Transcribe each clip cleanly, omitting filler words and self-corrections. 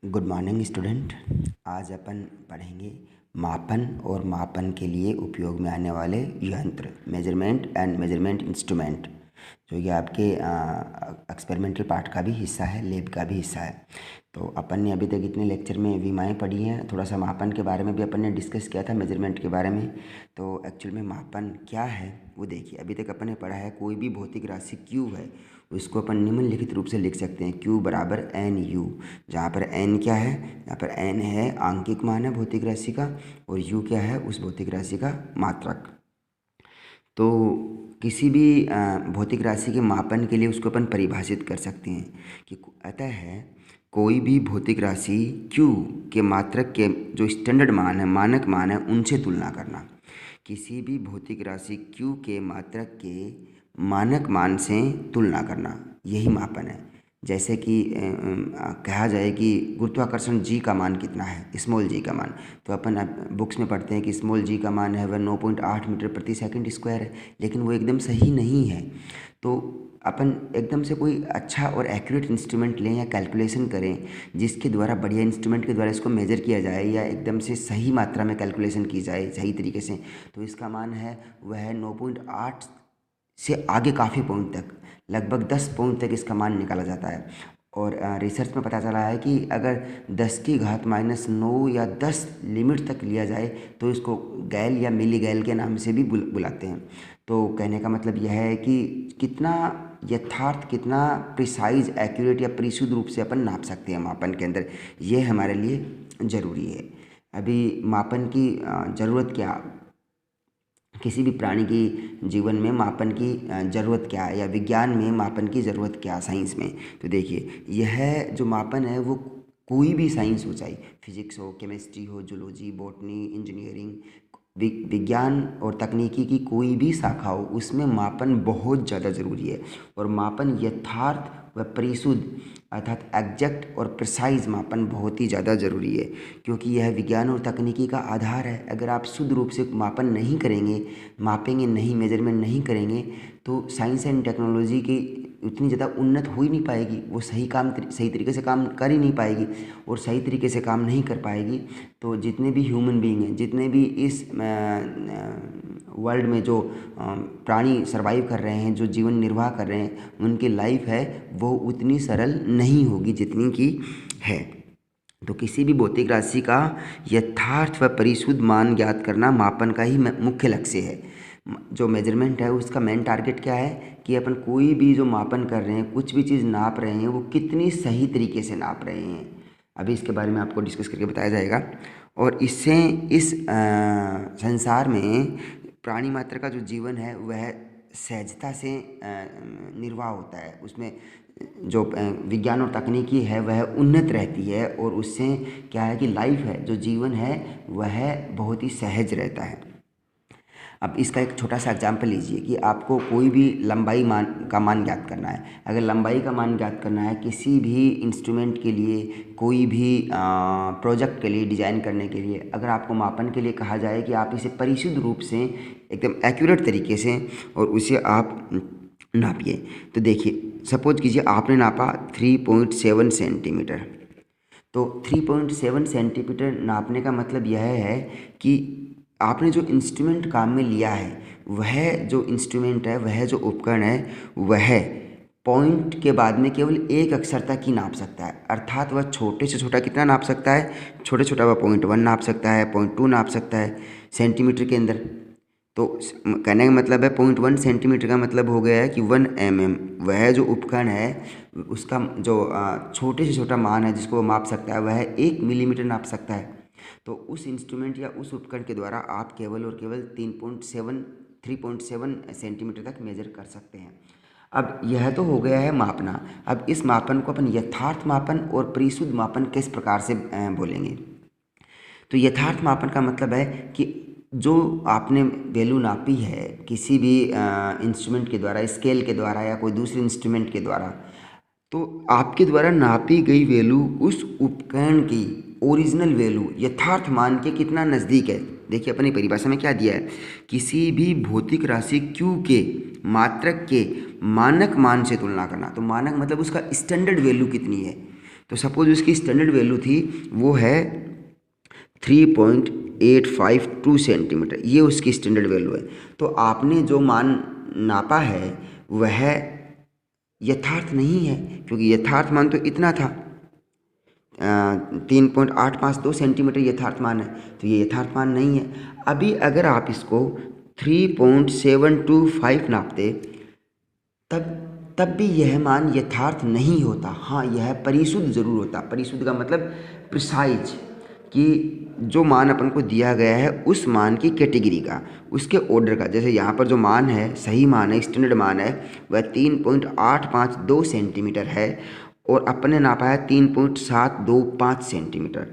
Good morning student. आज अपन पढ़ेंगे मापन और मापन के लिए उपयोग में आने वाले यंत्र, मेजरमेंट एंड मेजरमेंट इंस्ट्रूमेंट, जो ये आपके एक्सपेरिमेंटल पार्ट का भी हिस्सा है, लैब का भी हिस्सा है। तो अपन ने अभी तक इतने लेक्चर में विमाएँ पढ़ी हैं, थोड़ा सा मापन के बारे में भी अपन ने डिस्कस किया था, मेजरमेंट के बारे में। तो एक्चुअल में मापन क्या है वो देखिए। अभी तक अपन ने पढ़ा है कोई भी भौतिक राशि क्यू है उसको अपन निम्नलिखित रूप से लिख सकते हैं, Q बराबर एन यू, जहाँ पर एन क्या है, यहाँ पर एन है आंकिक मान है भौतिक राशि का, और यू क्या है उस भौतिक राशि का मात्रक। तो किसी भी भौतिक राशि के मापन के लिए उसको अपन परिभाषित कर सकते हैं कि अतः है कोई भी भौतिक राशि Q के मात्रक के जो स्टैंडर्ड मान है, मानक मान है, उनसे तुलना करना। किसी भी भौतिक राशि Q के मात्रक के मानक मान से तुलना करना, यही मापन है। जैसे कि कहा जाए कि गुरुत्वाकर्षण जी का मान कितना है, स्मॉल जी का मान, तो अपन बुक्स में पढ़ते हैं कि स्मॉल जी का मान है वह 9.8 मीटर प्रति सेकंड स्क्वायर है, लेकिन वो एकदम सही नहीं है। तो अपन एकदम से कोई अच्छा और एक्यूरेट इंस्ट्रूमेंट लें या कैलकुलेशन करें जिसके द्वारा, बढ़िया इंस्ट्रूमेंट के द्वारा इसको मेजर किया जाए या एकदम से सही मात्रा में कैलकुलेशन की जाए सही तरीके से, तो इसका मान है वह 9.8 से आगे काफ़ी पॉइंट तक, लगभग 10 पॉइंट तक इसका मान निकाला जाता है। और रिसर्च में पता चला है कि अगर 10 की घात -9 या 10 लिमिट तक लिया जाए तो इसको गैल या मिली गैल के नाम से भी बुलाते हैं। तो कहने का मतलब यह है कि कितना यथार्थ, कितना प्रिसाइज, एक्यूरेट या परिशुद्ध रूप से अपन नाप सकते हैं मापन के अंदर, ये हमारे लिए ज़रूरी है। अभी मापन की ज़रूरत क्या, किसी भी प्राणी की जीवन में मापन की ज़रूरत क्या है, या विज्ञान में मापन की ज़रूरत क्या है, साइंस में। तो देखिए, यह जो मापन है वो कोई भी साइंस हो, चाहे फिजिक्स हो, केमिस्ट्री हो, जूलॉजी, बॉटनी, इंजीनियरिंग, विज्ञान और तकनीकी की कोई भी शाखा हो, उसमें मापन बहुत ज़्यादा ज़रूरी है। और मापन यथार्थ व परिशुद्ध अर्थात एग्जैक्ट और प्रिसाइज मापन बहुत ही ज़्यादा ज़रूरी है, क्योंकि यह विज्ञान और तकनीकी का आधार है। अगर आप शुद्ध रूप से मापन नहीं करेंगे, मापेंगे नहीं, मेजरमेंट नहीं करेंगे, तो साइंस एंड टेक्नोलॉजी की उतनी ज़्यादा उन्नत हो ही नहीं पाएगी। वो सही तरीके से काम कर ही नहीं पाएगी, और सही तरीके से काम नहीं कर पाएगी तो जितने भी ह्यूमन बीइंग हैं, जितने भी इस वर्ल्ड में जो प्राणी सर्वाइव कर रहे हैं, जो जीवन निर्वाह कर रहे हैं, उनकी लाइफ है वो उतनी सरल नहीं होगी जितनी की है। तो किसी भी भौतिक राशि का यथार्थ व परिशुद्ध मान ज्ञात करना मापन का ही मुख्य लक्ष्य है। जो मेजरमेंट है उसका मेन टारगेट क्या है कि अपन कोई भी जो मापन कर रहे हैं, कुछ भी चीज़ नाप रहे हैं, वो कितनी सही तरीके से नाप रहे हैं। अभी इसके बारे में आपको डिस्कस करके बताया जाएगा। और इससे इस संसार में प्राणी मात्र का जो जीवन है वह सहजता से निर्वाह होता है। उसमें जो विज्ञान और तकनीकी है वह उन्नत रहती है, और उससे क्या है कि लाइफ है, जो जीवन है, वह बहुत ही सहज रहता है। अब इसका एक छोटा सा एग्जाम्पल लीजिए कि आपको कोई भी लंबाई का मान ज्ञात करना है। अगर लंबाई का मान ज्ञात करना है किसी भी इंस्ट्रूमेंट के लिए, कोई भी प्रोजेक्ट के लिए, डिज़ाइन करने के लिए, अगर आपको मापन के लिए कहा जाए कि आप इसे परिशुद्ध रूप से एकदम एक्यूरेट तरीके से और उसे आप नापिए, तो देखिए, सपोज कीजिए आपने नापा 3.7 सेंटीमीटर। तो 3.7 सेंटीमीटर नापने का मतलब यह है कि आपने जो इंस्ट्रूमेंट काम में लिया है, वह जो इंस्ट्रूमेंट है, वह जो उपकरण है, वह पॉइंट के बाद में केवल एक अक्षर तक ही नाप सकता है। अर्थात वह छोटे से छोटा कितना नाप सकता है, छोटे छोटा वह 0.1 नाप सकता है, 0.2 नाप सकता है सेंटीमीटर के अंदर। तो कहने का मतलब है 0.1 सेंटीमीटर का मतलब हो गया है कि 1 mm वह जो उपकरण है उसका जो छोटे से छोटा मान है जिसको वो माप सकता है, वह 1 मिलीमीटर नाप सकता है। तो उस इंस्ट्रूमेंट या उस उपकरण के द्वारा आप केवल और केवल 3.7 सेंटीमीटर तक मेजर कर सकते हैं। अब यह तो हो गया है मापना। अब इस मापन को अपन यथार्थ मापन और परिशुद्ध मापन किस प्रकार से बोलेंगे। तो यथार्थ मापन का मतलब है कि जो आपने वैल्यू नापी है किसी भी इंस्ट्रूमेंट के द्वारा, स्केल के द्वारा या कोई दूसरे इंस्ट्रूमेंट के द्वारा, तो आपके द्वारा नापी गई वैल्यू उस उपकरण की ओरिजिनल वैल्यू, यथार्थ मान के कितना नज़दीक है। देखिए, अपनी परिभाषा में क्या दिया है, किसी भी भौतिक राशि Q के मात्रक के मानक मान से तुलना करना। तो मानक मतलब उसका स्टैंडर्ड वैल्यू कितनी है। तो सपोज उसकी स्टैंडर्ड वैल्यू थी वो है 3.852 सेंटीमीटर, ये उसकी स्टैंडर्ड वैल्यू है। तो आपने जो मान नापा है वह यथार्थ नहीं है, क्योंकि यथार्थ मान तो इतना था 3.852 सेंटीमीटर यथार्थ मान है, तो ये यथार्थ मान नहीं है। अभी अगर आप इसको 3.725 नापते तब भी यह मान यथार्थ नहीं होता। हाँ, यह परिशुद्ध जरूर होता। परिशुद्ध का मतलब प्रिसाइज, कि जो मान अपन को दिया गया है उस मान की कैटेगरी का, उसके ऑर्डर का। जैसे यहाँ पर जो मान है, सही मान है, स्टैंडर्ड मान है, वह 3.852 सेंटीमीटर है और अपने नापा है 3.725 सेंटीमीटर।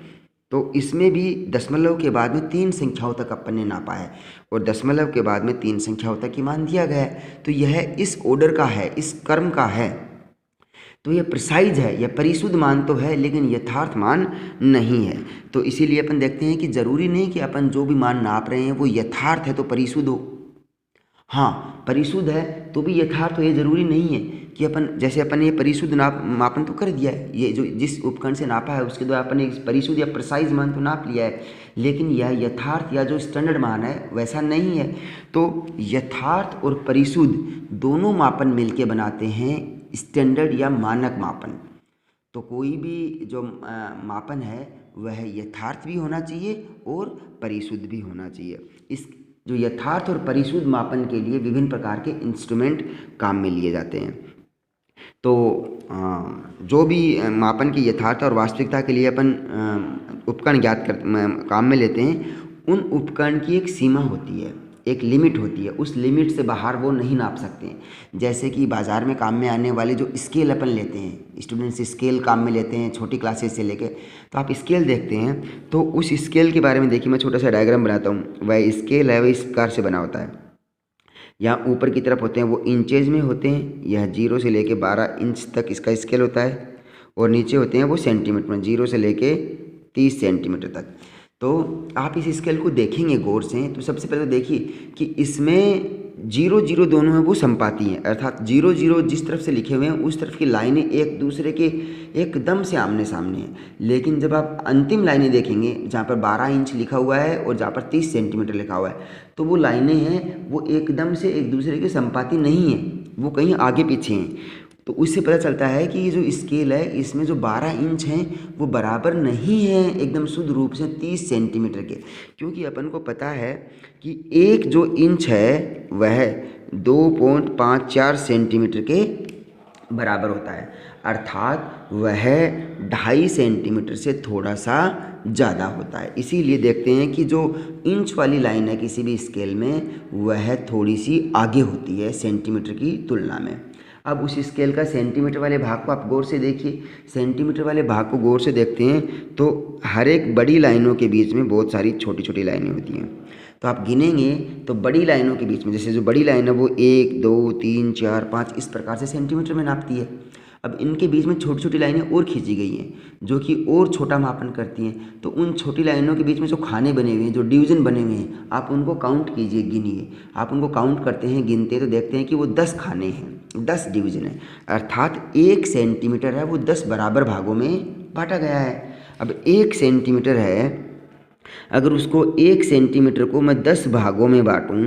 तो इसमें भी दशमलव के बाद में 3 संख्याओं तक अपन ने नापा है और दशमलव के बाद में 3 संख्याओं तक ही मान दिया गया है। तो यह इस ऑर्डर का है, इस क्रम का है, तो यह प्रिसाइज है, यह परिशुद्ध मान तो है लेकिन यथार्थ मान नहीं है। तो इसीलिए अपन देखते हैं कि ज़रूरी नहीं कि अपन जो भी मान नाप रहे हैं वो यथार्थ है तो परिशुद्ध हो। हाँ, परिशुद्ध है तो भी यथार्थ हो, ये ज़रूरी नहीं है कि जैसे अपन ये परिशुद्ध मापन तो कर दिया है, ये जो जिस उपकरण से नापा है उसके द्वारा अपन ने परिशुद्ध या प्रिसाइज मान तो नाप लिया है, लेकिन यह यथार्थ या जो स्टैंडर्ड मान है वैसा नहीं है। तो यथार्थ और परिशुद्ध दोनों मापन मिलके बनाते हैं स्टैंडर्ड या मानक मापन। तो कोई भी जो मापन है वह यथार्थ भी होना चाहिए और परिशुद्ध भी होना चाहिए। इस जो यथार्थ और परिशुद्ध मापन के लिए विभिन्न प्रकार के इंस्ट्रूमेंट काम में लिए जाते हैं। तो जो भी मापन की यथार्थ और वास्तविकता के लिए अपन उपकरण काम में लेते हैं, उन उपकरण की एक सीमा होती है, एक लिमिट होती है, उस लिमिट से बाहर वो नहीं नाप सकते हैं। जैसे कि बाज़ार में काम में आने वाले जो स्केल अपन लेते हैं, स्टूडेंट्स स्केल काम में लेते हैं छोटी क्लासेस से लेके, तो आप स्केल देखते हैं तो उस स्केल के बारे में देखिए, मैं छोटा सा डायग्राम बनाता हूँ। वह स्केल है वह इस प्रकार से बना होता है। यहाँ ऊपर की तरफ होते हैं वो इंचेज में होते हैं, यह 0 से लेके 12 इंच तक इसका स्केल होता है, और नीचे होते हैं वो सेंटीमीटर में, 0 से लेके 30 सेंटीमीटर तक। तो आप इस स्केल को देखेंगे गौर से तो सबसे पहले देखिए कि इसमें 0 दोनों हैं वो संपाती हैं, अर्थात 0 जिस तरफ से लिखे हुए हैं उस तरफ की लाइनें एक दूसरे के एकदम से आमने सामने हैं। लेकिन जब आप अंतिम लाइनें देखेंगे जहाँ पर 12 इंच लिखा हुआ है और जहाँ पर 30 सेंटीमीटर लिखा हुआ है, तो वो लाइनें हैं वो एकदम से एक दूसरे के संपाती नहीं है, वो कहीं आगे पीछे हैं। तो उससे पता चलता है कि ये जो स्केल है इसमें जो 12 इंच हैं वो बराबर नहीं है एकदम शुद्ध रूप से 30 सेंटीमीटर के, क्योंकि अपन को पता है कि एक जो इंच है वह 2.54 सेंटीमीटर के बराबर होता है, अर्थात वह 2.5 सेंटीमीटर से थोड़ा सा ज़्यादा होता है। इसीलिए देखते हैं कि जो इंच वाली लाइन है किसी भी स्केल में वह थोड़ी सी आगे होती है सेंटीमीटर की तुलना में। अब उस स्केल का सेंटीमीटर वाले भाग को आप गौर से देखिए, सेंटीमीटर वाले भाग को गौर से देखते हैं तो हर एक बड़ी लाइनों के बीच में बहुत सारी छोटी छोटी लाइनें होती हैं। तो आप गिनेंगे तो बड़ी लाइनों के बीच में, जैसे जो बड़ी लाइन है वो 1 2 3 4 5 इस प्रकार से सेंटीमीटर में नापती है। अब इनके बीच में छोटी छोटी लाइनें और खींची गई हैं जो कि और छोटा मापन करती हैं। तो उन छोटी लाइनों के बीच में जो खाने बने हुए हैं, जो डिवीज़न बने हुए हैं, आप उनको काउंट कीजिए, गिनिए। आप उनको काउंट करते हैं, गिनते तो देखते हैं कि वो 10 खाने हैं, 10 डिवीज़न है, अर्थात 1 सेंटीमीटर है वो 10 बराबर भागों में बांटा गया है। अब 1 सेंटीमीटर है, अगर उसको 1 सेंटीमीटर को मैं 10 भागों में बांटूँ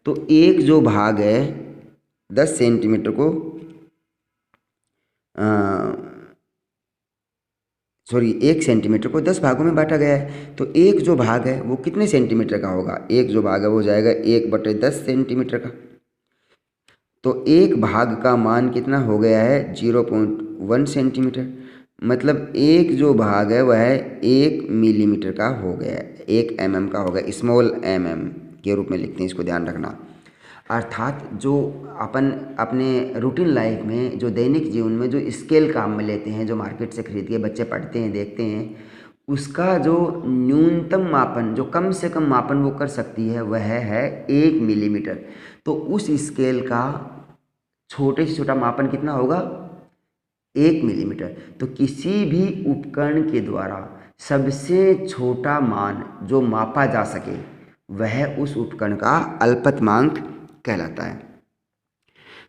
तो एक जो भाग है 10 सेंटीमीटर को 1 सेंटीमीटर को 10 भागों में बांटा गया है। तो एक जो भाग है वो कितने सेंटीमीटर का होगा? एक जो भाग है वो जाएगा 1/10 सेंटीमीटर का। तो एक भाग का मान कितना हो गया है? 0.1 सेंटीमीटर। मतलब एक जो भाग है वह 1 मिलीमीटर का हो गया है, 1 mm का हो गया, स्मॉल mm के रूप में लिखते हैं, इसको ध्यान रखना। अर्थात जो अपन अपने रूटीन लाइफ में, जो दैनिक जीवन में जो स्केल काम में लेते हैं, जो मार्केट से खरीद के बच्चे पढ़ते हैं, देखते हैं, उसका जो न्यूनतम मापन, जो कम से कम मापन वो कर सकती है वह है 1 मिलीमीटर। तो उस स्केल का छोटे से छोटा मापन कितना होगा? 1 मिलीमीटर। तो किसी भी उपकरण के द्वारा सबसे छोटा मान जो मापा जा सके वह उस उपकरण का अल्पतमांक कहलाता है।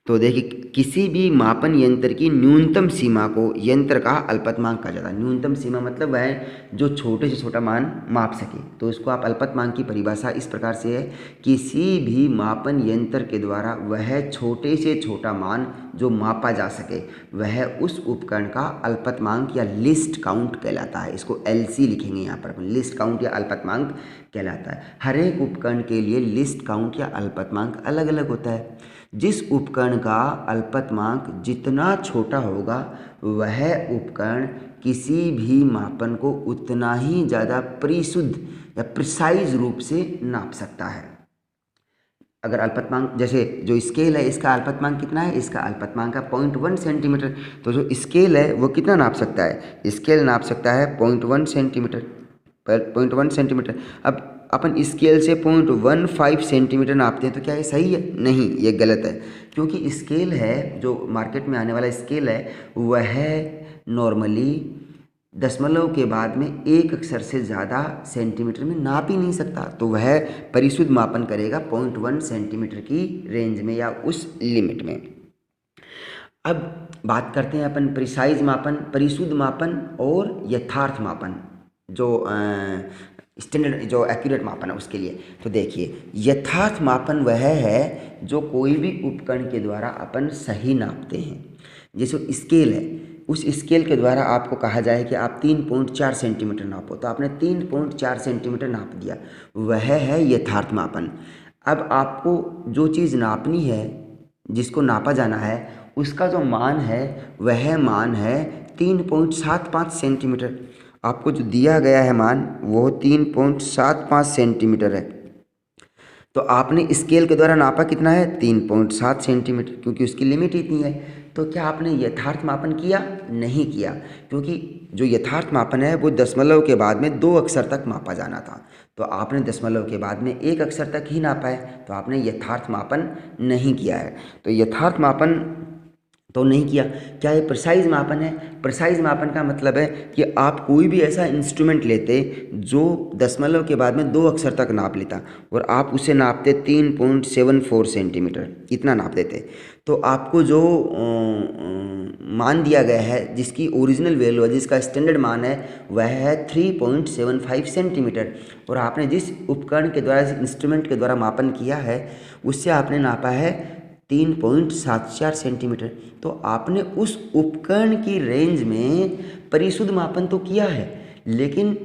तो देखिए, किसी भी मापन यंत्र की न्यूनतम सीमा को यंत्र का अल्पतमांक कहा जाता है। न्यूनतम सीमा मतलब वह है जो छोटे से छोटा मान माप सके, तो इसको आप अल्पतमांक की परिभाषा इस प्रकार से है, किसी भी मापन यंत्र के द्वारा वह छोटे से छोटा मान जो मापा जा सके वह उस उपकरण का अल्पतमांक या लिस्ट काउंट कहलाता है। इसको LC लिखेंगे यहाँ पर, लिस्ट काउंट या अल्पतमांक कहलाता है। हर एक उपकरण के लिए लिस्ट काउंट या अल्पतमांक अलग अलग होता है। जिस उपकरण का अल्पतमांक जितना छोटा होगा वह उपकरण किसी भी मापन को उतना ही ज़्यादा परिशुद्ध या प्रिसाइज रूप से नाप सकता है। अगर अल्पतमांक, जैसे जो स्केल है इसका अल्पतमांक कितना है, इसका अल्पतमांक है 0.1 सेंटीमीटर, तो जो स्केल है वो कितना नाप सकता है, स्केल नाप सकता है 0.1 सेंटीमीटर, 0.1 सेंटीमीटर। अब अपन स्केल से 0.15 सेंटीमीटर नापते हैं, तो क्या ये सही है? नहीं, ये गलत है, क्योंकि स्केल है जो मार्केट में आने वाला स्केल है वह नॉर्मली दशमलव के बाद में एक अक्षर से ज़्यादा सेंटीमीटर में नाप ही नहीं सकता, तो वह परिशुद्ध मापन करेगा 0.1 सेंटीमीटर की रेंज में या उस लिमिट में। अब बात करते हैं अपन प्रिसाइज मापन, परिशुद्ध मापन और यथार्थ मापन, जो स्टैंडर्ड जो एक्यूरेट मापन है उसके लिए। तो देखिए, यथार्थ मापन वह है जो कोई भी उपकरण के द्वारा अपन सही नापते हैं। जैसे स्केल है, उस स्केल के द्वारा आपको कहा जाए कि आप 3.4 सेंटीमीटर नापो, तो आपने 3.4 सेंटीमीटर नाप दिया, वह है यथार्थ मापन। अब आपको जो चीज़ नापनी है, जिसको नापा जाना है, उसका जो मान है वह मान है 3.75 सेंटीमीटर। आपको जो दिया गया है मान वो 3.75 सेंटीमीटर है, तो आपने स्केल के द्वारा नापा कितना है, 3.7 सेंटीमीटर, क्योंकि उसकी लिमिट इतनी है। तो क्या आपने यथार्थ मापन किया? नहीं किया, क्योंकि जो यथार्थ मापन है वो दशमलव के बाद में 2 अक्षर तक मापा जाना था, तो आपने दशमलव के बाद में 1 अक्षर तक ही नापा है, तो आपने यथार्थ मापन नहीं किया है। तो यथार्थ मापन तो नहीं किया। क्या ये प्रिसाइज मापन है? प्रिसाइज मापन का मतलब है कि आप कोई भी ऐसा इंस्ट्रूमेंट लेते जो दशमलव के बाद में 2 अक्षर तक नाप लेता और आप उसे नापते 3.74 सेंटीमीटर, इतना नाप देते, तो आपको जो मान दिया गया है, जिसकी ओरिजिनल वैल्यू है, जिसका स्टैंडर्ड मान है, वह है 3.75 सेंटीमीटर, और आपने जिस उपकरण के द्वारा, जिस इंस्ट्रूमेंट के द्वारा मापन किया है उससे आपने नापा है 3.74 सेंटीमीटर। तो आपने उस उपकरण की रेंज में परिशुद्ध मापन तो किया है, लेकिन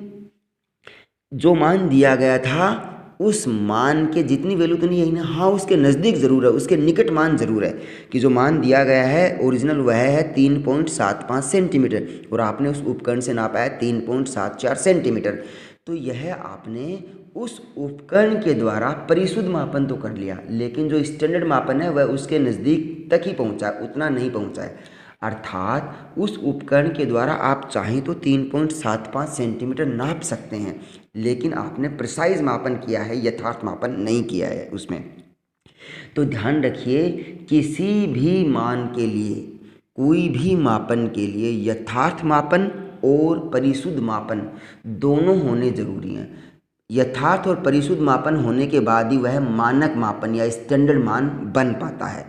जो मान दिया गया था उस मान के जितनी वैल्यू तो नहीं है ना, हाँ उसके नज़दीक ज़रूर है, उसके निकट मान ज़रूर है, कि जो मान दिया गया है ओरिजिनल वह है 3.75 सेंटीमीटर और आपने उस उपकरण से नापा है 3.74 सेंटीमीटर। तो यह आपने उस उपकरण के द्वारा परिशुद्ध मापन तो कर लिया, लेकिन जो स्टैंडर्ड मापन है वह उसके नज़दीक तक ही पहुंचा, उतना नहीं पहुंचा है। अर्थात उस उपकरण के द्वारा आप चाहें तो 3.75 सेंटीमीटर नाप सकते हैं, लेकिन आपने प्रिसाइज मापन किया है, यथार्थ मापन नहीं किया है उसमें। तो ध्यान रखिए, किसी भी मान के लिए, कोई भी मापन के लिए यथार्थ मापन और परिशुद्ध मापन दोनों होने जरूरी हैं। यथार्थ और परिशुद्ध मापन होने के बाद ही वह मानक मापन या स्टैंडर्ड मान बन पाता है।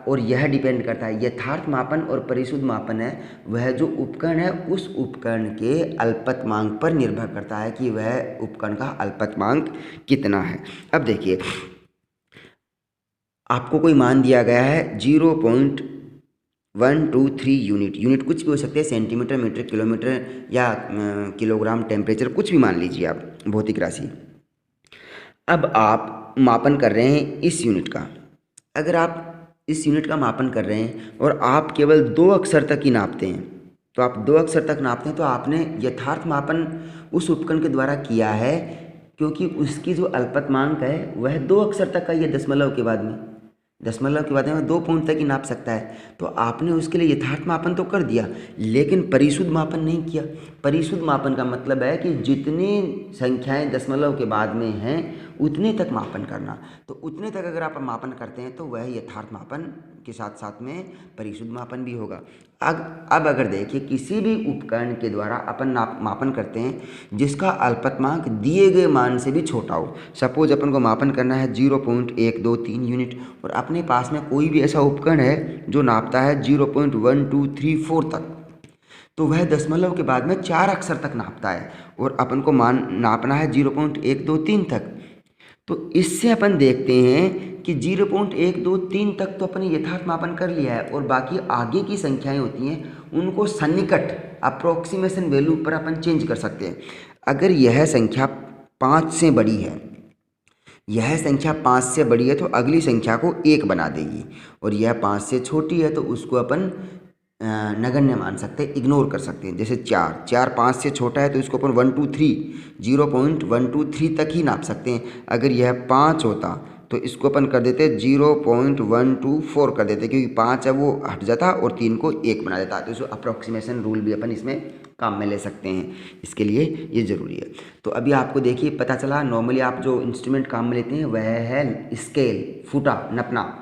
और यह डिपेंड करता है, यथार्थ मापन और परिशुद्ध मापन है वह जो उपकरण है उस उपकरण के अल्पतमांक पर निर्भर करता है कि वह उपकरण का अल्पतमांक कितना है। अब देखिए, आपको कोई मान दिया गया है 0.123 यूनिट कुछ भी हो सकते हैं, सेंटीमीटर, मीटर, किलोमीटर या किलोग्राम, टेम्परेचर, कुछ भी मान लीजिए आप, भौतिक राशि। अब आप मापन कर रहे हैं इस यूनिट का। अगर आप इस यूनिट का मापन कर रहे हैं और आप केवल 2 अक्षर तक ही नापते हैं, तो आप 2 अक्षर तक नापते हैं तो आपने यथार्थ मापन उस उपकरण के द्वारा किया है, क्योंकि उसकी जो अल्पतमांक है वह 2 अक्षर तक का ही है। दशमलव के बाद में 2 पॉइंट तक ही नाप सकता है, तो आपने उसके लिए यथार्थ मापन तो कर दिया, लेकिन परिशुद्ध मापन नहीं किया। परिशुद्ध मापन का मतलब है कि जितनी संख्याएं दशमलव के बाद में हैं उतने तक मापन करना। तो उतने तक अगर आप मापन करते हैं तो वह यथार्थ मापन के साथ साथ में परिशुद्ध मापन भी होगा। अब अगर देखिए किसी भी उपकरण के द्वारा अपन मापन करते हैं जिसका अल्पतमांक दिए गए मान से भी छोटा हो। सपोज अपन को मापन करना है 0.123 यूनिट और अपने पास में कोई भी ऐसा उपकरण है जो नापता है 0.1234 तक, तो वह दशमलव के बाद में 4 अक्षर तक नापता है और अपन को नापना है 0.123 तक। तो इससे अपन देखते हैं कि 0.123 तक तो अपन यथार्थ मापन कर लिया है और बाकी आगे की संख्याएं होती हैं उनको सन्निकट अप्रोक्सीमेशन वैल्यू पर अपन चेंज कर सकते हैं। अगर यह संख्या 5 से बड़ी है, यह संख्या 5 से बड़ी है तो अगली संख्या को 1 बना देगी और यह 5 से छोटी है तो उसको अपन नगण्य मान सकते हैं, इग्नोर कर सकते हैं। जैसे 4 5 से छोटा है तो इसको अपन 0.123 तक ही नाप सकते हैं। अगर यह 5 होता तो इसको अपन कर देते 0.124 कर देते, क्योंकि 5 है वो हट जाता और 3 को 1 बना देता। तो इसको अप्रोक्सीमेशन रूल भी अपन इसमें काम में ले सकते हैं, इसके लिए ये ज़रूरी है। तो अभी आपको देखिए पता चला, नॉर्मली आप जो इंस्ट्रूमेंट काम में लेते हैं वह है स्केल, फुटा, नपना।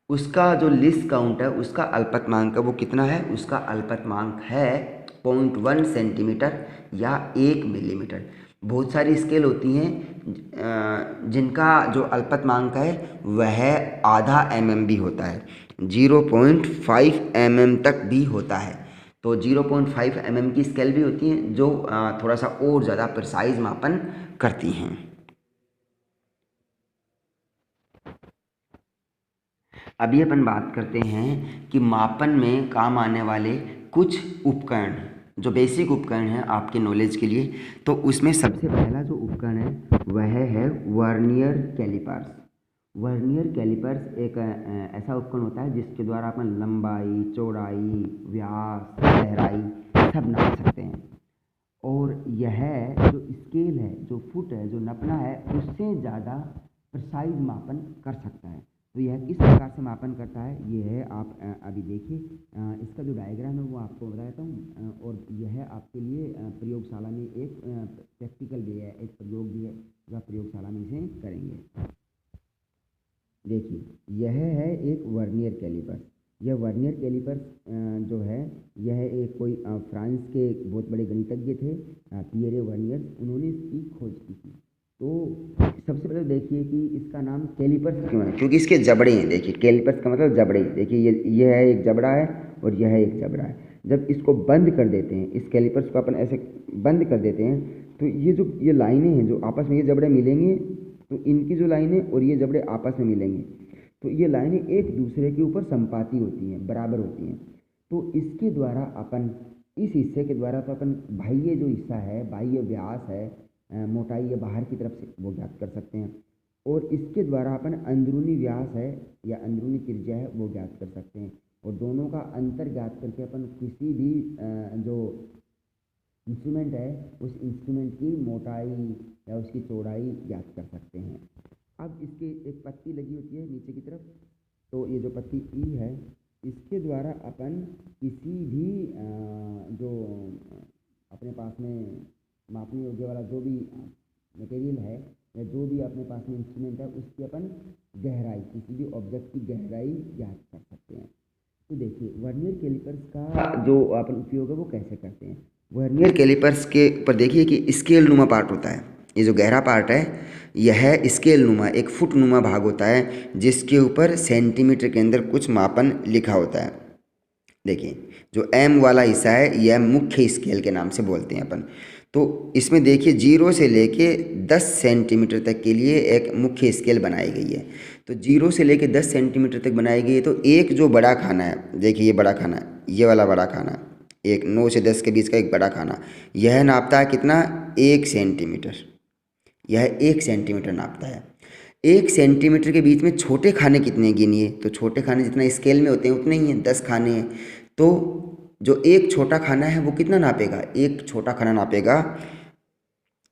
उसका जो लीस्ट काउंट है उसका अल्पतमांक वो कितना है, उसका अल्पतमांक है 0.1 सेंटीमीटर या 1 मिलीमीटर। बहुत सारी स्केल होती हैं जिनका जो अल्पतमांक है वह आधा mm भी होता है, 0.5 mm तक भी होता है। तो 0.5 mm की स्केल भी होती हैं जो थोड़ा सा और ज़्यादा प्रिसाइज मापन करती हैं। अभी अपन बात करते हैं कि मापन में काम आने वाले कुछ उपकरण, जो बेसिक उपकरण हैं आपके नॉलेज के लिए। तो उसमें सबसे पहला जो उपकरण है वह है वर्नियर कैलिपर्स। वर्नियर कैलिपर्स एक ऐसा उपकरण होता है जिसके द्वारा अपन लंबाई, चौड़ाई, व्यास, गहराई सब नाप सकते हैं। और यह जो स्केल है, जो फुट है, जो नपना है, उससे ज़्यादा प्रिसाइज मापन कर सकता है। तो यह किस प्रकार से मापन करता है ये है, आप अभी देखिए। इसका जो डायग्राम है वो आपको बताता हूँ और यह आपके लिए प्रयोगशाला में एक प्रैक्टिकल भी है, एक प्रयोग भी है जो आप प्रयोगशाला में इसे करेंगे। देखिए यह है एक वर्नियर कैलिपर। यह वर्नियर कैलिपर जो है यह एक कोई फ्रांस के बहुत बड़े गणितज्ञ थे, पियरे वर्नियर, उन्होंने इसकी खोज की थी। तो सबसे पहले देखिए कि इसका नाम कैलिपर्स क्यों है, क्योंकि इसके जबड़े हैं। देखिए कैलिपर्स का मतलब जबड़े। देखिए ये है एक जबड़ा है और यह है एक जबड़ा है। जब इसको बंद कर देते हैं, इस कैलिपर्स को अपन ऐसे बंद कर देते हैं, तो ये लाइनें हैं जो आपस में, ये जबड़े मिलेंगे तो इनकी जो लाइनें और ये जबड़े आपस में मिलेंगे तो ये लाइनें एक दूसरे के ऊपर संपाती होती हैं, बराबर होती हैं। तो इसके द्वारा अपन, इस हिस्से के द्वारा तो अपन बाह्य जो हिस्सा है, बाह्य व्यास है, मोटाई या बाहर की तरफ से वो ज्ञात कर सकते हैं। और इसके द्वारा अपन अंदरूनी व्यास है या अंदरूनी त्रिज्या है वो ज्ञात कर सकते हैं। और दोनों का अंतर ज्ञात करके अपन किसी भी जो इंस्ट्रूमेंट है उस इंस्ट्रूमेंट की मोटाई या उसकी चौड़ाई ज्ञात कर सकते हैं। अब इसके एक पत्ती लगी होती है नीचे की तरफ, तो ये जो पत्ती ई है इसके द्वारा अपन किसी भी जो अपने पास में मापने योग्य वाला जो भी मटेरियल है या जो भी अपने पास में इंस्ट्रूमेंट है उसकी अपन गहराई, किसी भी ऑब्जेक्ट की गहराई ज्ञात कर सकते हैं। तो देखिए वर्नियर कैलिपर्स का जो अपन उपयोग है वो कैसे करते हैं। वर्नियर कैलिपर्स के ऊपर देखिए कि स्केल नुमा पार्ट होता है। ये जो गहरा पार्ट है यह स्केल नुमा, एक फुट नुमा भाग होता है जिसके ऊपर सेंटीमीटर के अंदर कुछ मापन लिखा होता है। देखिए जो एम वाला हिस्सा है यह मुख्य स्केल के नाम से बोलते हैं अपन। तो इसमें देखिए 0 से लेके 10 सेंटीमीटर तक के लिए एक मुख्य स्केल बनाई गई है। तो 0 से लेके 10 सेंटीमीटर तक बनाई गई है। तो एक जो बड़ा खाना है, देखिए ये बड़ा खाना है, ये वाला बड़ा खाना, एक 9 से 10 के बीच का एक बड़ा खाना, यह नापता है कितना, 1 सेंटीमीटर। यह 1 सेंटीमीटर नापता है। 1 सेंटीमीटर के बीच में छोटे खाने कितने गिनिए, तो छोटे खाने जितना स्केल में होते हैं उतने ही हैं, 10 खाने हैं। तो जो एक छोटा खाना है वो कितना नापेगा, एक छोटा खाना नापेगा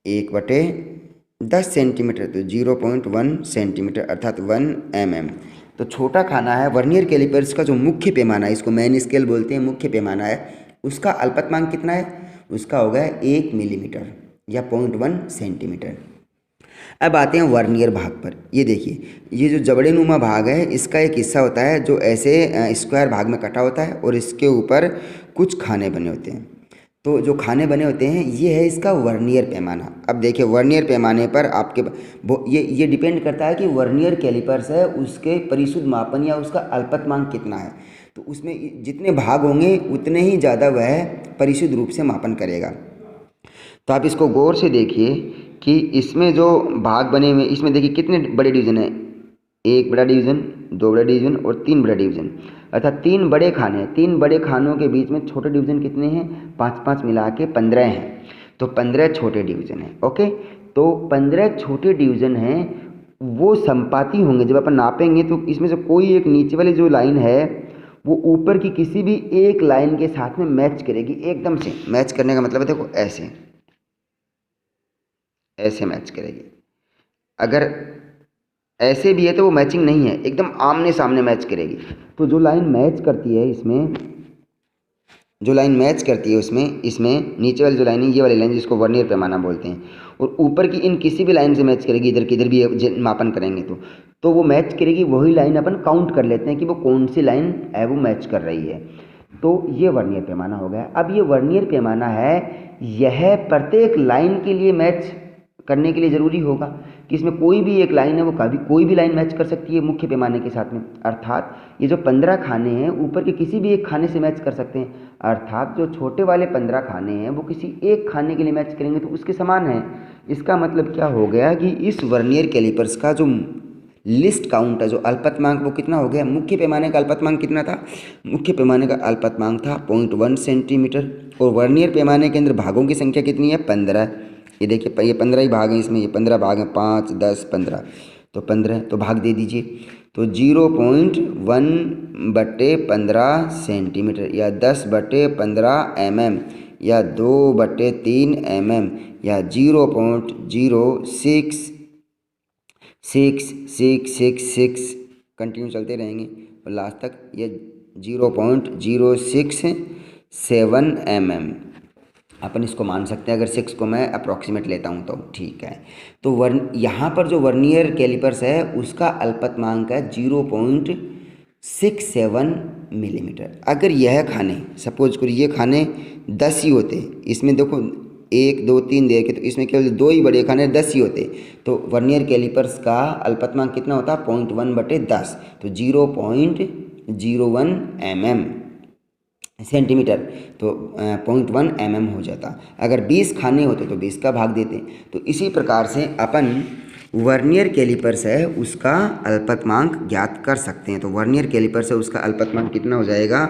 1/10 सेंटीमीटर, तो 0.1 सेंटीमीटर अर्थात 1 mm। तो छोटा खाना है। वर्नियर कैलिपर्स का जो मुख्य पैमाना है, इसको मेन स्केल बोलते हैं, मुख्य पैमाना है, उसका अल्पतमांक कितना है, उसका होगा 1 मिलीमीटर या 0.1 सेंटीमीटर। अब आते हैं वर्नियर भाग पर। ये देखिए, ये जो जबड़ेनुमा भाग है इसका एक हिस्सा होता है जो ऐसे स्क्वायर भाग में कटा होता है और इसके ऊपर कुछ खाने बने होते हैं। तो जो खाने बने होते हैं ये है इसका वर्नियर पैमाना। अब देखिए वर्नियर पैमाने पर आपके ये डिपेंड करता है कि वर्नियर कैलिपर्स है उसके परिशुद्ध मापन या उसका अल्पतमांक कितना है। तो उसमें जितने भाग होंगे उतने ही ज़्यादा वह परिशुद्ध रूप से मापन करेगा। तो आप इसको गौर से देखिए कि इसमें जो भाग बने हुए इसमें देखिए कितने बड़े डिवीज़न है, एक बड़ा डिवीज़न, दो बड़ा डिवीज़न और तीन बड़ा डिवीज़न, अर्थात तीन बड़े खाने हैं। तीन बड़े खानों के बीच में छोटे डिवीज़न कितने हैं, 5-5 मिला के 15 हैं। तो 15 छोटे डिवीज़न हैं। ओके, तो 15 छोटे डिवीज़न हैं, वो संपाती होंगे। जब अपन नापेंगे तो इसमें से कोई एक नीचे वाली जो लाइन है वो ऊपर की किसी भी एक लाइन के साथ में मैच करेगी। एकदम से मैच करने का मतलब है देखो ऐसे ऐसे मैच करेगी। अगर ऐसे भी है तो वो मैचिंग नहीं है, एकदम आमने सामने मैच करेगी। तो जो लाइन मैच करती है इसमें, जो लाइन मैच करती है उसमें, इसमें नीचे वाली जो लाइन है ये वाली लाइन जिसको वर्नियर पैमाना बोलते हैं, और ऊपर की इन किसी भी लाइन से मैच करेगी, इधर किधर भी मापन करेंगे तो वो मैच करेगी। वही लाइन अपन काउंट कर लेते हैं कि वो कौन सी लाइन है वो मैच कर रही है। तो ये वर्नियर पैमाना हो गया। अब ये वर्नियर पैमाना है, यह प्रत्येक लाइन के लिए मैच करने के लिए ज़रूरी होगा कि इसमें कोई भी एक लाइन है वो कभी कोई भी लाइन मैच कर सकती है मुख्य पैमाने के साथ में। अर्थात ये जो 15 खाने हैं ऊपर के किसी भी एक खाने से मैच कर सकते हैं। अर्थात जो छोटे वाले 15 खाने हैं वो किसी एक खाने के लिए मैच करेंगे तो उसके समान है। इसका मतलब क्या हो गया कि इस वर्नियर कैलिपर्स का जो लिस्ट काउंट है, जो अल्पतमांक, वो कितना हो गया। मुख्य पैमाने का अल्पतमांक कितना था, मुख्य पैमाने का अल्पतमांक था 0.1 सेंटीमीटर, और वर्नियर पैमाने के अंदर भागों की संख्या कितनी है, 15। ये देखिए ये 15 ही भाग हैं इसमें, ये 15 भाग हैं, 5, 10, 15, तो 15 तो भाग दे दीजिए। तो 0.1/15 सेंटीमीटर या 10/15 mm या 2/3 mm या 0.06666 कंटिन्यू चलते रहेंगे और लास्ट तक ये 0.0667 mm अपन इसको मान सकते हैं। अगर 6 को मैं अप्रॉक्सीमेट लेता हूँ तो ठीक है। तो यहाँ पर जो वर्नियर कैलिपर्स है उसका अल्पतमांक है 0.67 मिलीमीटर। अगर यह खाने सपोज करो ये खाने 10 ही होते, इसमें देखो 1, 2, 3 दे के, तो इसमें केवल 2 ही बड़े खाने 10 ही होते, तो वर्नियर कैलिपर्स का अल्पतमांक कितना होता, 0.1/10, तो 0.01 mm सेंटीमीटर, तो 0.1 mm हो जाता। अगर 20 खाने होते तो 20 का भाग देते। तो इसी प्रकार से अपन वर्नियर कैलिपर्स है उसका अल्पतमांक ज्ञात कर सकते हैं। तो वर्नियर कैलिपर्स है उसका अल्पतमांक कितना हो जाएगा,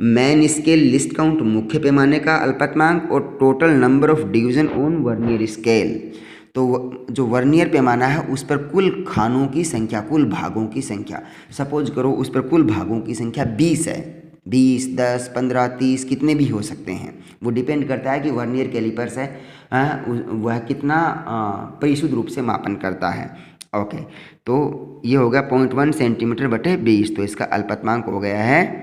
मैन स्केल लिस्ट काउंट मुख्य पैमाने का अल्पतमांक और total number of division on vernier scale. तो जो वर्नियर पैमाना है उस पर कुल खानों की संख्या, कुल भागों की संख्या, सपोज करो उस पर कुल भागों की संख्या 20 है, 20, 10, 15, 30 कितने भी हो सकते हैं। वो डिपेंड करता है कि वर्नियर कैलिपर्स है वह कितना परिशुद्ध रूप से मापन करता है। ओके, तो ये हो गया 0.1 सेंटीमीटर/20। तो इसका अल्पतमांक हो गया है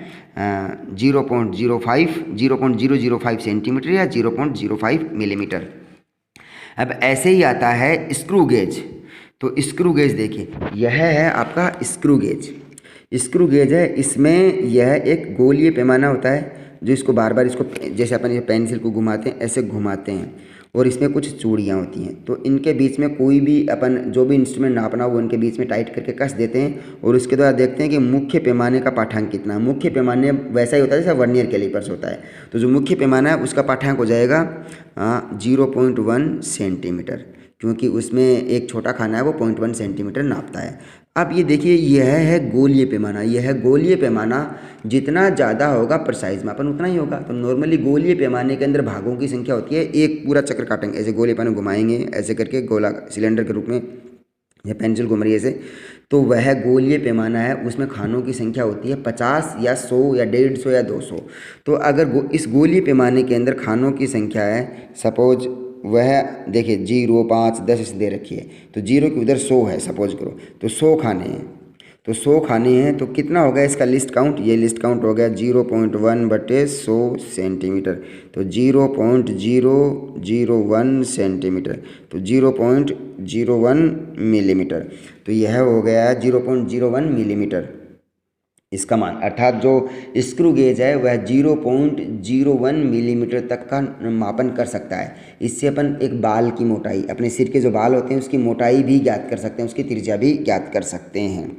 0.005 सेंटीमीटर या 0.05 मिलीमीटर। अब ऐसे ही आता है स्क्रू गेज। तो स्क्रू गेज देखिए, यह है आपका स्क्रू गेज। स्क्रू गेज है, इसमें यह एक गोलीय पैमाना होता है जो इसको बार बार इसको जैसे अपन ये पेंसिल को घुमाते हैं ऐसे घुमाते हैं, और इसमें कुछ चूड़ियाँ होती हैं। तो इनके बीच में कोई भी अपन जो भी इंस्ट्रूमेंट नापना हो इनके बीच में टाइट करके कस देते हैं, और उसके द्वारा देखते हैं कि मुख्य पैमाने का पाठांक कितना है। मुख्य पैमाने वैसा ही होता है जैसा वर्नियर कैलिपर्स होता है। तो जो मुख्य पैमाना है उसका पाठांक हो जाएगा 0.1 सेंटीमीटर, क्योंकि उसमें एक छोटा खाना है वो 0.1 सेंटीमीटर नापता है। अब ये देखिए यह है गोलीय पैमाना। यह गोलीय पैमाना जितना ज़्यादा होगा प्रिसाइज मापन उतना ही होगा। तो नॉर्मली गोलीय पैमाने के अंदर भागों की संख्या होती है, एक पूरा चक्र काटेंगे ऐसे गोलीय पैमाने घुमाएंगे ऐसे करके गोला सिलेंडर के रूप में, यह पेंसिल घूम रही है ऐसे, तो वह गोलीय पैमाना है। उसमें खानों की संख्या होती है 50 या 100 या 150 या 200। तो अगर इस गोलीय पैमाने के अंदर खानों की संख्या है, सपोज वह देखिए 0, 5, 10 इसे दे रखी है, तो 0 की उधर 100 है सपोज करो, तो 100 खाने हैं। तो 100 खाने हैं, तो कितना हो गया इसका लिस्ट काउंट? ये लिस्ट काउंट हो गया 0.1/100 सेंटीमीटर, तो 0.001 सेंटीमीटर, तो 0.01 मिलीमीटर। तो यह हो गया 0.01 मिलीमीटर इसका मान, अर्थात जो स्क्रू गेज है वह 0.01 मिलीमीटर तक का मापन कर सकता है। इससे अपन एक बाल की मोटाई, अपने सिर के जो बाल होते हैं उसकी मोटाई भी ज्ञात कर सकते हैं, उसकी त्रिज्या भी ज्ञात कर सकते हैं।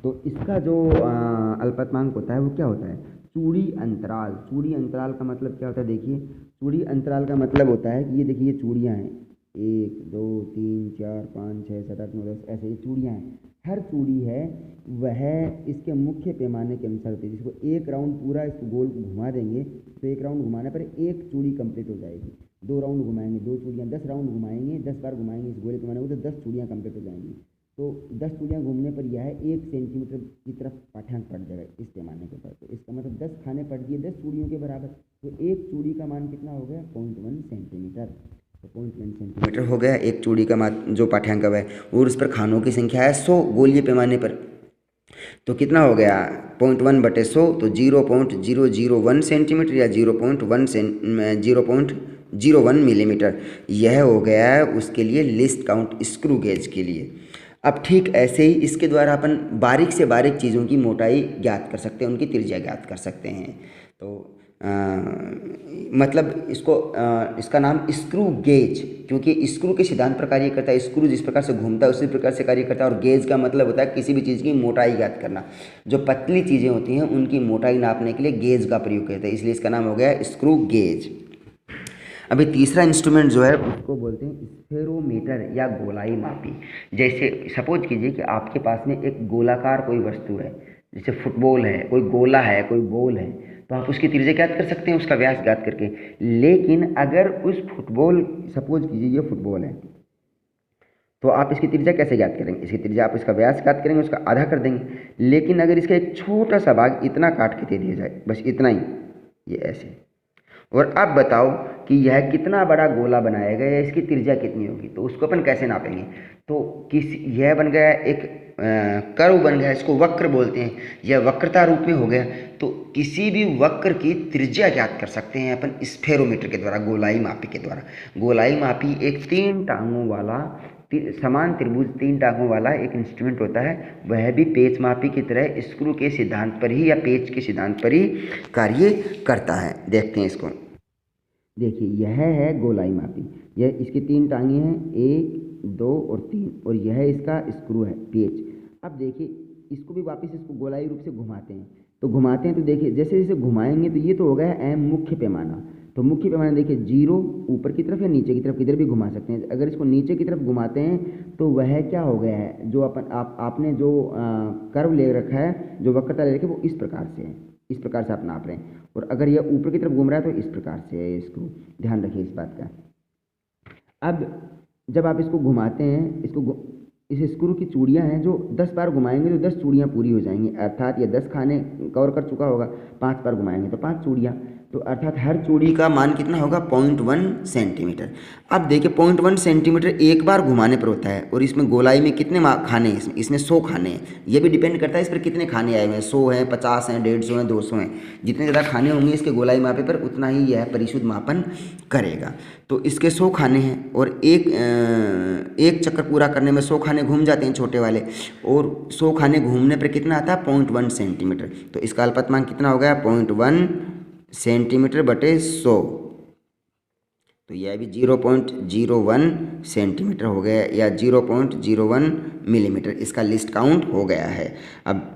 तो इसका जो अल्पतमांक होता है वो क्या होता है? चूड़ी अंतराल। चूड़ी अंतराल का मतलब क्या होता है? देखिए, चूड़ी अंतराल का मतलब होता है कि ये देखिए, ये चूड़ियाँ हैं, 1 2 3 4 5 6 7 8 9 10, ऐसे ये चूड़ियाँ हैं। हर चूड़ी है वह इसके मुख्य पैमाने के अनुसार होती है। जिसको एक राउंड पूरा इसको गोल घुमा देंगे तो एक राउंड घुमाने पर एक चूड़ी कंप्लीट हो जाएगी। 2 राउंड घुमाएंगे, 2 चूड़ियाँ, 10 राउंड घुमाएंगे, 10 बार घुमाएंगे इस गोले पैमाने को, तो 10 चूड़ियाँ कंप्लीट हो जाएंगी। तो 10 चूड़ियाँ घूमने पर यह 1 सेंटीमीटर की तरफ पाठ्यांक पड़ जाएगा इस पैमाने के ऊपर। तो इसका मतलब 10 खाने पड़ दिए 10 चूड़ियों के बराबर, तो एक चूड़ी का मान कितना हो गया? 0.1 सेंटीमीटर। तो 0.1 सेंटीमीटर हो गया एक चूड़ी का मान, जो पाठ्यांक है, और उस पर खानों की संख्या है 100 गोलीय पैमाने पर। तो कितना हो गया? 0.1/100, तो 0.001 सेंटीमीटर या 0.01 मिलीमीटर। यह हो गया है उसके लिए लिस्ट काउंट स्क्रू गेज के लिए। अब ठीक ऐसे ही इसके द्वारा अपन बारीक से बारीक चीज़ों की मोटाई ज्ञात कर सकते हैं, उनकी त्रिज्या ज्ञात कर सकते हैं। तो मतलब इसका नाम स्क्रू गेज, क्योंकि स्क्रू के सिद्धांत पर कार्य करता है। स्क्रू जिस प्रकार से घूमता है उसी प्रकार से कार्य करता है। और गेज का मतलब होता है किसी भी चीज़ की मोटाई ज्ञात करना। जो पतली चीज़ें होती हैं उनकी मोटाई नापने के लिए गेज का प्रयोग करते हैं, इसलिए इसका नाम हो गया स्क्रू गेज। अभी तीसरा इंस्ट्रूमेंट जो है उसको बोलते हैं स्फेरोमीटर या गोलाई मापी। जैसे सपोज कीजिए कि आपके पास में एक गोलाकार कोई वस्तु है, जैसे फुटबॉल है, कोई गोला है, कोई बॉल है, तो आप उसकी त्रिज्या ज्ञात कर सकते हैं, उसका व्यास ज्ञात करके। लेकिन अगर उस फुटबॉल, सपोज कीजिए ये फुटबॉल है, तो आप इसकी त्रिज्या कैसे ज्ञात करेंगे? इसकी त्रिज्या आप इसका व्यास ज्ञात करेंगे, उसका आधा कर देंगे। लेकिन अगर इसका एक छोटा सा भाग इतना काट के दे दिया जाए, बस इतना ही, ये ऐसे, और अब बताओ कि यह कितना बड़ा गोला बनाएगा या इसकी त्रिज्या कितनी होगी, तो उसको अपन कैसे नापेंगे? तो यह बन गया एक कर्व बन गया, इसको वक्र बोलते हैं, यह वक्रता रूप में हो गया। तो किसी भी वक्र की त्रिज्या ज्ञात कर सकते हैं अपन स्फेरोमीटर के द्वारा, गोलाई मापी के द्वारा। गोलाई मापी एक 3 टांगों वाला, समान त्रिभुज 3 टांगों वाला एक इंस्ट्रूमेंट होता है। वह भी पेच मापी की तरह स्क्रू के सिद्धांत पर ही या पेच के सिद्धांत पर ही कार्य करता है। देखते हैं इसको। देखिए, यह है गोलाई मापी। यह इसकी 3 टांगे हैं, 1 2 और 3, और यह इसका स्क्रू है, पेच। अब देखिए, इसको भी वापस इसको गोलाई रूप से घुमाते हैं। तो घुमाते हैं तो देखिए, जैसे जैसे घुमाएंगे तो ये तो हो गया एम मुख्य पैमाना। तो मुख्य पैमाना देखिए 0 ऊपर की तरफ या नीचे की तरफ, किधर भी घुमा सकते हैं। अगर इसको नीचे की तरफ घुमाते हैं तो वह क्या हो गया है, जो आपने जो कर्व ले रखा है, जो वक्रता ले रखी है, वो इस प्रकार से है, इस प्रकार से आप नाप रहे हैं। और अगर यह ऊपर की तरफ घूम रहा है तो इस प्रकार से है स्क्रू। ध्यान रखिए इस बात का। अब जब आप इसको घुमाते हैं, इस स्क्रू की चूड़ियाँ हैं जो 10 बार घुमाएंगे तो 10 चूड़ियाँ पूरी हो जाएंगी, अर्थात ये 10 खाने कवर कर चुका होगा। 5 बार घुमाएंगे तो 5 चूड़ियाँ, तो अर्थात हर चूड़ी का मान कितना होगा? 0.1 सेंटीमीटर। अब देखिए, 0.1 सेंटीमीटर एक बार घुमाने पर होता है। और इसमें गोलाई में कितने खाने हैं? इसमें 100 खाने हैं। ये भी डिपेंड करता है इस पर कितने खाने आए हुए हैं, 100 हैं, 50 हैं, 150 हैं, 200 हैं। जितने ज़्यादा खाने होंगे इसके गोलाई मापे पर, उतना ही यह परिशुद्ध मापन करेगा। तो इसके 100 खाने हैं, और एक चक्कर पूरा करने में 100 खाने घूम जाते हैं छोटे वाले, और 100 खाने घूमने पर कितना आता है? 0.1 सेंटीमीटर। तो इसका अल्पतमांक कितना हो गया? 0.1 सेंटीमीटर बटे 100। तो यह भी 0.01 सेंटीमीटर हो गया, या 0.01 मिलीमीटर। इसका लिस्ट काउंट हो गया है। अब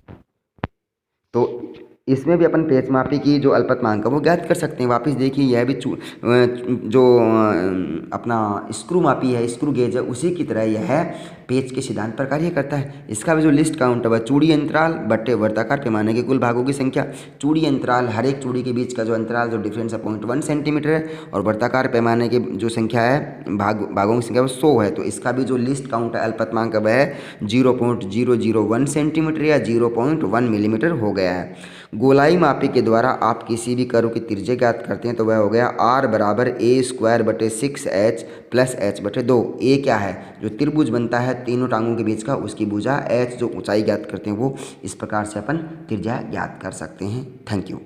तो इसमें भी अपन पेच मापी की जो अल्पतमांक है वो ज्ञात कर सकते हैं। वापस देखिए, यह भी जो अपना स्क्रू मापी है, स्क्रू गेज है, उसी की तरह यह पेच के सिद्धांत पर कार्य करता है। इसका भी जो लिस्ट काउंट है वह चूड़ी अंतराल बटे वर्ताकार पैमाने के कुल भागों की संख्या। चूड़ी अंतराल, हर एक चूड़ी के बीच का जो अंतराल, जो डिफरेंस है, 0.1 सेंटीमीटर है, और वर्ताकार पैमाने की जो संख्या है, भागों की संख्या वो 100 है। तो इसका भी जो लिस्ट काउंट है, अल्पतमांक वह 0.001 सेंटीमीटर या 0.1 मिलीमीटर हो गया है। गोलाई मापी के द्वारा आप किसी भी कर्व की त्रिज्या ज्ञात करते हैं तो वह हो गया r बराबर a² / 6h + h/2। ए क्या है, जो त्रिभुज बनता है तीनों टांगों के बीच का, उसकी भुजा। h जो ऊंचाई ज्ञात करते हैं वो इस प्रकार से अपन त्रिज्या ज्ञात कर सकते हैं। Thank you.